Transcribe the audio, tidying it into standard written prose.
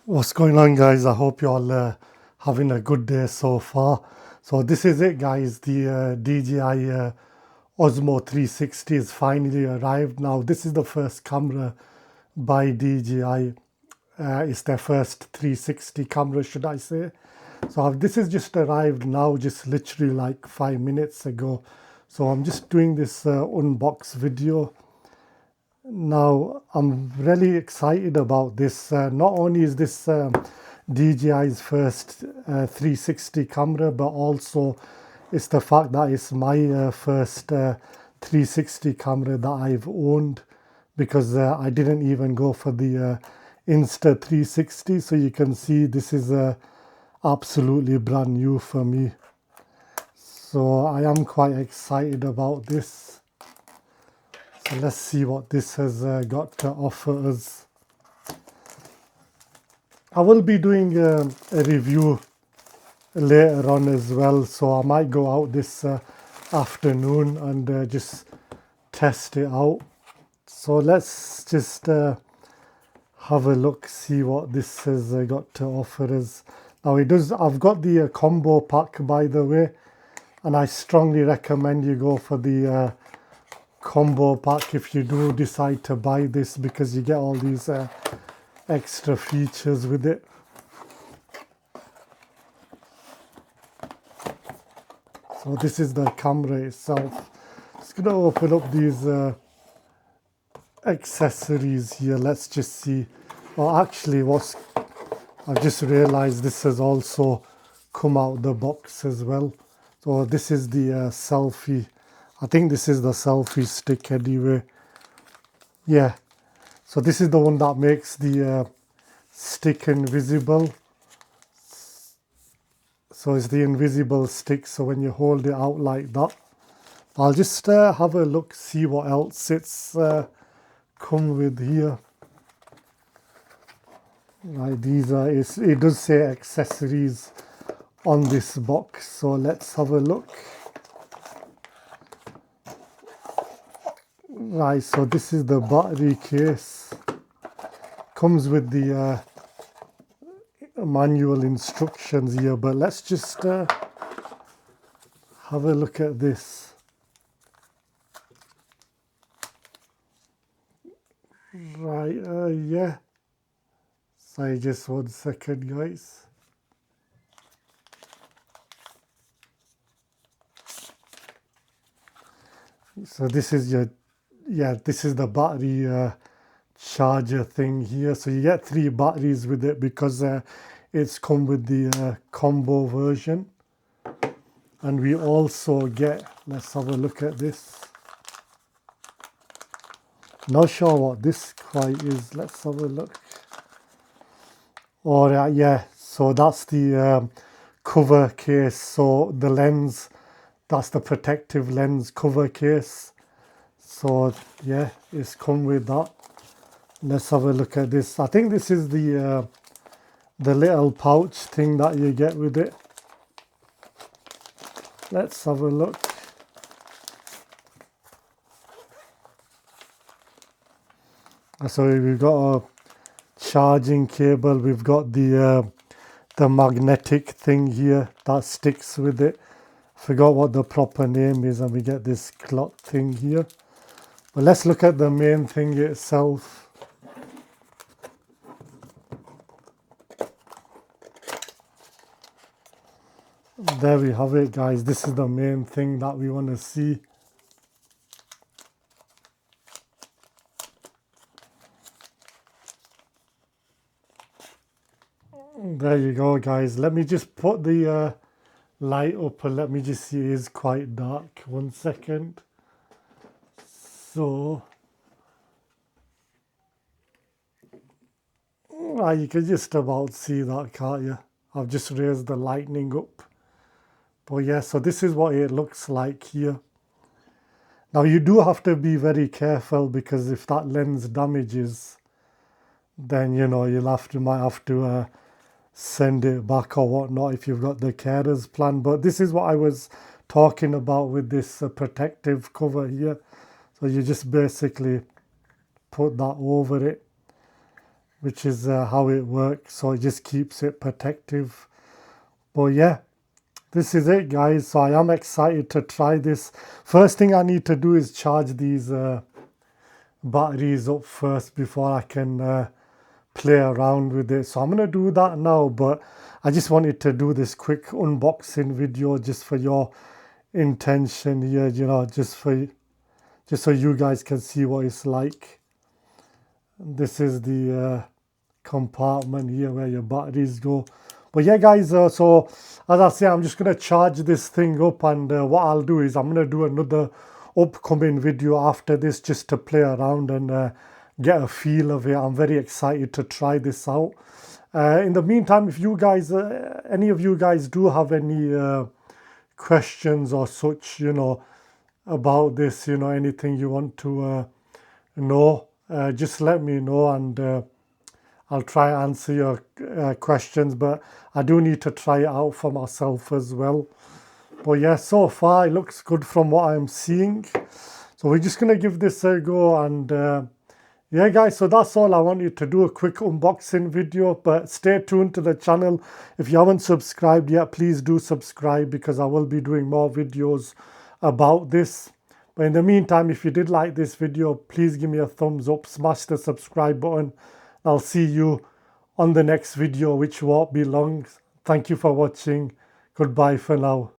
What's going on, guys? I hope you're all having a good day so far. So this is it, guys. The DJI Osmo 360 is finally arrived. Now this is the first camera by DJI. It's their first 360 camera, should I say. So this has just arrived now, just literally like 5 minutes ago. So I'm just doing this unbox video. Now, I'm really excited about this. Not only is this DJI's first 360 camera, but also it's the fact that it's my first 360 camera that I've owned, because I didn't even go for the Insta 360. So you can see this is absolutely brand new for me. So I am quite excited about this. So let's see what this has got to offer us. I will be doing a review later on as well, so I might go out this afternoon and just test it out. So let's just have a look, see what this has got to offer us. Now it does. I've got the combo pack, by the way, and I strongly recommend you go for the combo pack if you do decide to buy this, because you get all these extra features with it. So this is the camera itself. Just gonna open up these accessories here. Let's just see. Oh, actually, I've just realized this has also come out the box as well. So this is the selfie. I think this is the selfie stick anyway. Yeah. So this is the one that makes the stick invisible. So it's the invisible stick. So when you hold it out like that, I'll just have a look, see what else it's come with here. Right, these are, it does say accessories on this box. So let's have a look. Right, so this is the battery case. Comes with the manual instructions here, but let's just have a look at this. Right, yeah. Sorry, just 1 second, guys. So this is your, yeah, this is the battery charger thing here. So you get 3 batteries with it, because it's come with the combo version. And we also get, let's have a look at this. Not sure what this quite is. Let's have a look. All right, yeah. So that's the cover case. So the lens, that's the protective lens cover case. So yeah, it's come with that. Let's have a look at this. I think this is the little pouch thing that you get with it. Let's have a look. So we've got a charging cable. We've got the magnetic thing here that sticks with it. Forgot what the proper name is, and we get this cloth thing here. But let's look at the main thing itself. There we have it, guys. This is the main thing that we want to see. There you go, guys. Let me just put the light up and let me just see. It is quite dark. 1 second. So you can just about see that, can't you? I've just raised the lightning up. But yeah, so this is what it looks like here. Now you do have to be very careful, because if that lens damages, then you know might have to send it back or whatnot if you've got the carers plan. But this is what I was talking about with this protective cover here. So you just basically put that over it. which is how it works. So it just keeps it protective. But yeah, this is it, guys. So I am excited to try this. First thing I need to do is charge these batteries up first before I can play around with it. So I'm gonna do that now, but I just wanted to do this quick unboxing video just for your intention here, you know, just so you guys can see what it's like. This is the compartment here where your batteries go. But yeah, guys, so as I say, I'm just gonna charge this thing up, and what I'll do is I'm gonna do another upcoming video after this just to play around and get a feel of it. I'm very excited to try this out. In the meantime, if you guys, any of you guys do have any questions or such, you know, about this, you know, anything you want to know, just let me know, and I'll try and answer your questions, but I do need to try it out for myself as well. But yeah, so far it looks good from what I'm seeing. So we're just gonna give this a go, and yeah, guys, so that's all I wanted to do, a quick unboxing video. But stay tuned to the channel. If you haven't subscribed yet, please do subscribe, because I will be doing more videos about this. But in the meantime, if you did like this video, please give me a thumbs up, smash the subscribe button. I'll see you on the next video, which won't be long. Thank you for watching. Goodbye for now.